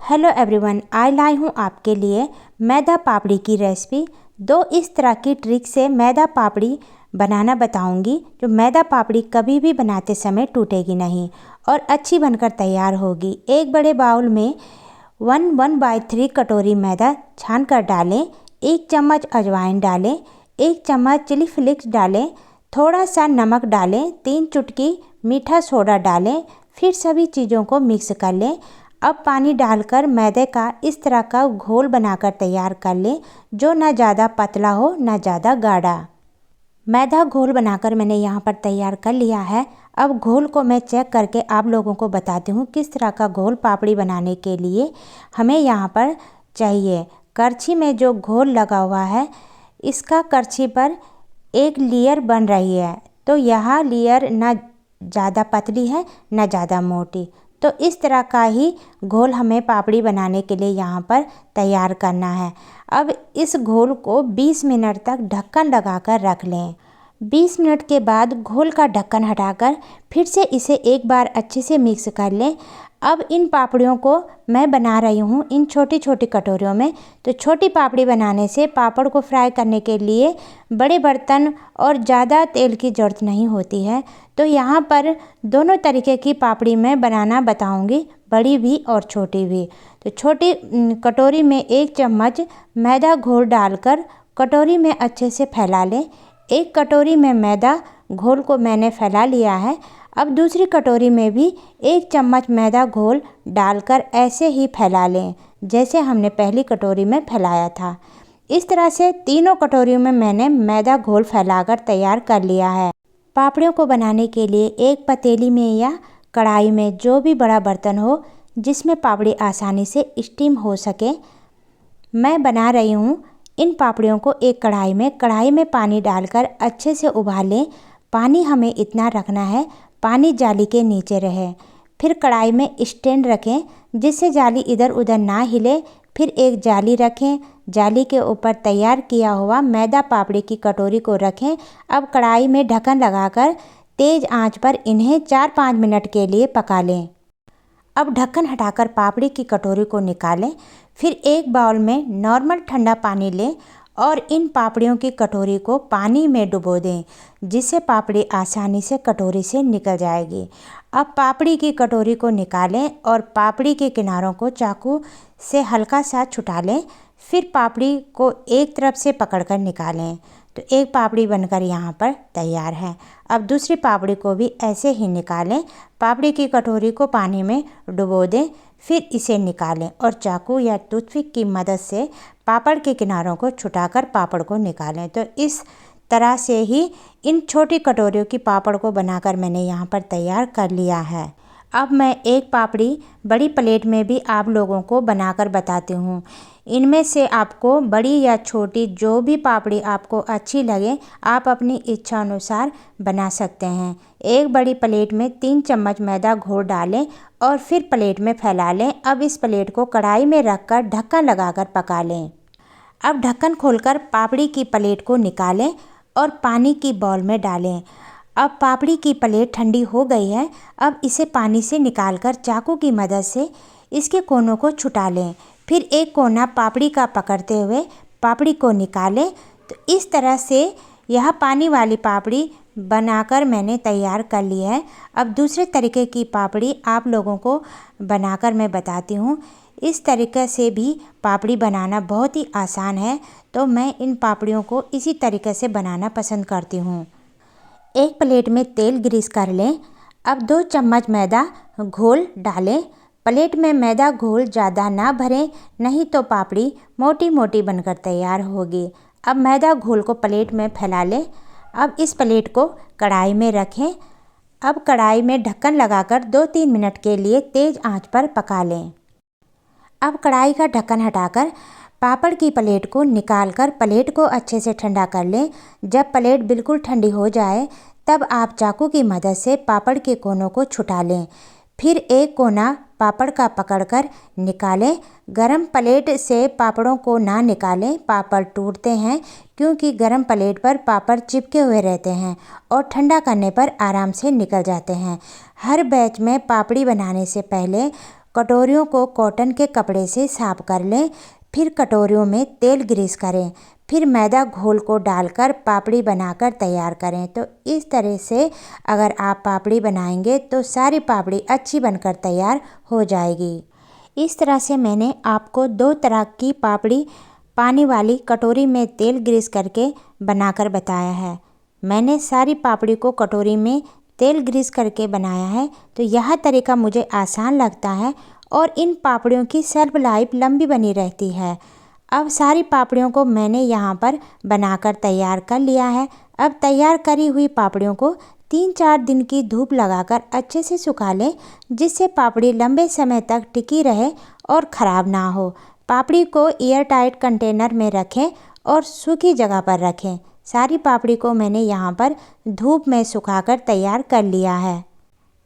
Hello everyone, आज लाई हूँ आपके लिए मैदा पापड़ी की रेसिपी। दो इस तरह की ट्रिक से मैदा पापड़ी बनाना बताऊंगी जो मैदा पापड़ी कभी भी बनाते समय टूटेगी नहीं और अच्छी बनकर तैयार होगी। एक बड़े बाउल में 1/3 कटोरी मैदा छान कर डालें। 1 चम्मच अजवाइन डालें, 1 चम्मच चिली फ्लेक्स डालें, थोड़ा सा नमक डालें, 3 चुटकी मीठा सोडा डालें। फिर सभी चीज़ों को मिक्स कर लें। अब पानी डालकर मैदे का इस तरह का घोल बनाकर तैयार कर लें जो ना ज़्यादा पतला हो ना ज़्यादा गाढ़ा। मैदा घोल बनाकर मैंने यहाँ पर तैयार कर लिया है। अब घोल को मैं चेक करके आप लोगों को बताती हूँ किस तरह का घोल पापड़ी बनाने के लिए हमें यहाँ पर चाहिए। करछी में जो घोल लगा हुआ है इसका करछी पर एक लेयर बन रही है, तो यह लेयर ना ज़्यादा पतली है ना ज़्यादा मोटी। तो इस तरह का ही घोल हमें पापड़ी बनाने के लिए यहाँ पर तैयार करना है। अब इस घोल को 20 मिनट तक ढक्कन लगाकर रख लें। 20 मिनट के बाद घोल का ढक्कन हटाकर फिर से इसे एक बार अच्छे से मिक्स कर लें। अब इन पापड़ियों को मैं बना रही हूँ इन छोटी छोटी कटोरियों में। तो छोटी पापड़ी बनाने से पापड़ को फ्राई करने के लिए बड़े बर्तन और ज़्यादा तेल की ज़रूरत नहीं होती है। तो यहाँ पर दोनों तरीके की पापड़ी मैं बनाना बताऊँगी, बड़ी भी और छोटी भी। तो छोटी कटोरी में 1 चम्मच मैदा घोल डालकर कटोरी में अच्छे से फैला लें। एक कटोरी में मैदा घोल को मैंने फैला लिया है। अब दूसरी कटोरी में भी 1 चम्मच मैदा घोल डालकर ऐसे ही फैला लें जैसे हमने पहली कटोरी में फैलाया था। इस तरह से तीनों कटोरियों में मैंने मैदा घोल फैलाकर तैयार कर लिया है। पापड़ियों को बनाने के लिए एक पतीली में या कढ़ाई में, जो भी बड़ा बर्तन हो जिसमें पापड़ी आसानी से स्टीम हो सके, मैं बना रही हूँ इन पापड़ियों को एक कढ़ाई में पानी डालकर अच्छे से उबालें। पानी हमें इतना रखना है पानी जाली के नीचे रहे। फिर कढ़ाई में स्टैंड रखें जिससे जाली इधर उधर ना हिले। फिर एक जाली रखें, जाली के ऊपर तैयार किया हुआ मैदा पापड़ी की कटोरी को रखें। अब कढ़ाई में ढक्कन लगाकर तेज़ आंच पर इन्हें 4-5 मिनट के लिए पका लें। अब ढक्कन हटाकर पापड़ी की कटोरी को निकालें। फिर एक बाउल में नॉर्मल ठंडा पानी लें और इन पापड़ियों की कटोरी को पानी में डुबो दें जिससे पापड़ी आसानी से कटोरी से निकल जाएगी। अब पापड़ी की कटोरी को निकालें और पापड़ी के किनारों को चाकू से हल्का सा छुटा लें। फिर पापड़ी को एक तरफ से पकड़कर निकालें। तो एक पापड़ी बनकर यहाँ पर तैयार है। अब दूसरी पापड़ी को भी ऐसे ही निकालें। पापड़ी की कटोरी को पानी में डुबो दें, फिर इसे निकालें और चाकू या टूथपिक की मदद से पापड़ के किनारों को छुटाकर पापड़ को निकालें। तो इस तरह से ही इन छोटी कटोरियों की पापड़ को बनाकर मैंने यहाँ पर तैयार कर लिया है। अब मैं एक पापड़ी बड़ी प्लेट में भी आप लोगों को बनाकर बताती हूँ। इनमें से आपको बड़ी या छोटी जो भी पापड़ी आपको अच्छी लगे आप अपनी इच्छा अनुसार बना सकते हैं। एक बड़ी प्लेट में 3 चम्मच मैदा घोल डालें और फिर प्लेट में फैला लें। अब इस प्लेट को कढ़ाई में रखकर ढक्कन लगाकर पका लें। अब ढक्कन खोलकर पापड़ी की प्लेट को निकालें और पानी की बाउल में डालें। अब पापड़ी की प्लेट ठंडी हो गई है। अब इसे पानी से निकालकर चाकू की मदद से इसके कोनों को छुटा लें। फिर एक कोना पापड़ी का पकड़ते हुए पापड़ी को निकालें। तो इस तरह से यह पानी वाली पापड़ी बनाकर मैंने तैयार कर ली है। अब दूसरे तरीके की पापड़ी आप लोगों को बनाकर मैं बताती हूँ। इस तरीके से भी पापड़ी बनाना बहुत ही आसान है, तो मैं इन पापड़ियों को इसी तरीके से बनाना पसंद करती हूँ। एक प्लेट में तेल ग्रीस कर लें। अब 2 चम्मच मैदा घोल डालें। प्लेट में मैदा घोल ज़्यादा ना भरें, नहीं तो पापड़ी मोटी मोटी बनकर तैयार होगी। अब मैदा घोल को प्लेट में फैला लें। अब इस प्लेट को कढ़ाई में रखें। अब कढ़ाई में ढक्कन लगाकर 2-3 मिनट के लिए तेज़ आंच पर पका लें। अब कढ़ाई का ढक्कन हटाकर पापड़ की प्लेट को निकालकर प्लेट को अच्छे से ठंडा कर लें। जब प्लेट बिल्कुल ठंडी हो जाए तब आप चाकू की मदद से पापड़ के कोनों को छुटा लें। फिर एक कोना पापड़ का पकड़कर निकालें। गरम प्लेट से पापड़ों को ना निकालें, पापड़ टूटते हैं क्योंकि गरम प्लेट पर पापड़ चिपके हुए रहते हैं और ठंडा करने पर आराम से निकल जाते हैं। हर बैच में पापड़ी बनाने से पहले कटोरियों को कॉटन के कपड़े से साफ कर लें। फिर कटोरियों में तेल ग्रीस करें। फिर मैदा घोल को डालकर पापड़ी बनाकर तैयार करें। तो इस तरह से अगर आप पापड़ी बनाएंगे तो सारी पापड़ी अच्छी बनकर तैयार हो जाएगी। इस तरह से मैंने आपको 2 तरह की पापड़ी पानी वाली कटोरी में तेल ग्रीस करके बनाकर बताया है। मैंने सारी पापड़ी को कटोरी में तेल ग्रीस करके बनाया है। तो यह तरीका मुझे आसान लगता है और इन पापड़ियों की शेल्फ लाइफ लंबी बनी रहती है। अब सारी पापड़ियों को मैंने यहाँ पर बनाकर तैयार कर लिया है। अब तैयार करी हुई पापड़ियों को 3-4 दिन की धूप लगाकर अच्छे से सुखा लें, जिससे पापड़ी लंबे समय तक टिकी रहे और ख़राब ना हो। पापड़ी को एयर टाइट कंटेनर में रखें और सूखी जगह पर रखें। सारी पापड़ी को मैंने यहाँ पर धूप में सुखाकर तैयार कर लिया है।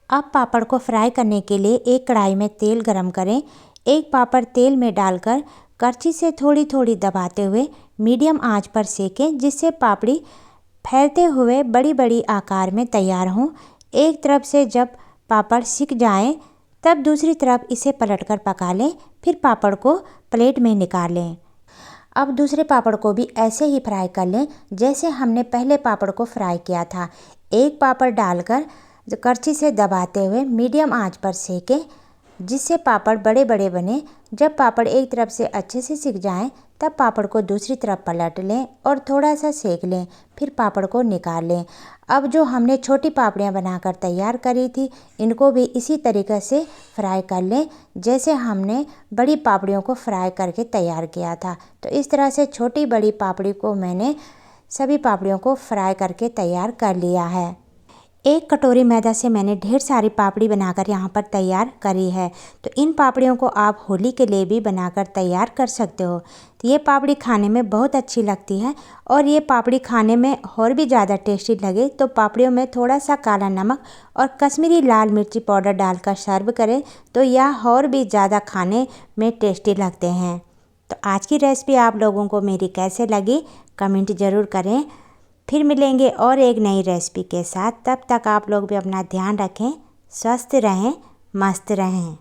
अब पापड़ को फ्राई करने के लिए एक कढ़ाई में तेल गरम करें। एक पापड़ तेल में डालकर करछी से थोड़ी थोड़ी दबाते हुए मीडियम आंच पर सेकें, जिससे पापड़ी फैलते हुए बड़ी बड़ी आकार में तैयार हों। एक तरफ से जब पापड़ सिक जाएं, तब दूसरी तरफ इसे पलटकर पका लें। फिर पापड़ को प्लेट में निकाल लें। अब दूसरे पापड़ को भी ऐसे ही फ्राई कर लें जैसे हमने पहले पापड़ को फ्राई किया था। एक पापड़ डालकर करछी से दबाते हुए मीडियम आंच पर सेकें, जिससे पापड़ बड़े बड़े बने। जब पापड़ एक तरफ से अच्छे से सिक जाएं, तब पापड़ को दूसरी तरफ पलट लें और थोड़ा सा सेक लें। फिर पापड़ को निकाल लें। अब जो हमने छोटी पापड़ियाँ बनाकर तैयार करी थी, इनको भी इसी तरीके से फ्राई कर लें जैसे हमने बड़ी पापड़ियों को फ्राई करके तैयार किया था। तो इस तरह से छोटी बड़ी पापड़ी को मैंने सभी पापड़ियों को फ्राई करके तैयार कर लिया है। एक कटोरी मैदा से मैंने ढेर सारी पापड़ी बनाकर यहाँ पर तैयार करी है। तो इन पापड़ियों को आप होली के लिए भी बनाकर तैयार कर सकते हो। तो ये पापड़ी खाने में बहुत अच्छी लगती है और ये पापड़ी खाने में और भी ज़्यादा टेस्टी लगे तो पापड़ियों में थोड़ा सा काला नमक और कश्मीरी लाल मिर्ची पाउडर डालकर सर्व करें तो यह और भी ज़्यादा खाने में टेस्टी लगते हैं। तो आज की रेसिपी आप लोगों को मेरी कैसे लगी कमेंट ज़रूर करें। फिर मिलेंगे और एक नई रेसिपी के साथ। तब तक आप लोग भी अपना ध्यान रखें, स्वस्थ रहें, मस्त रहें।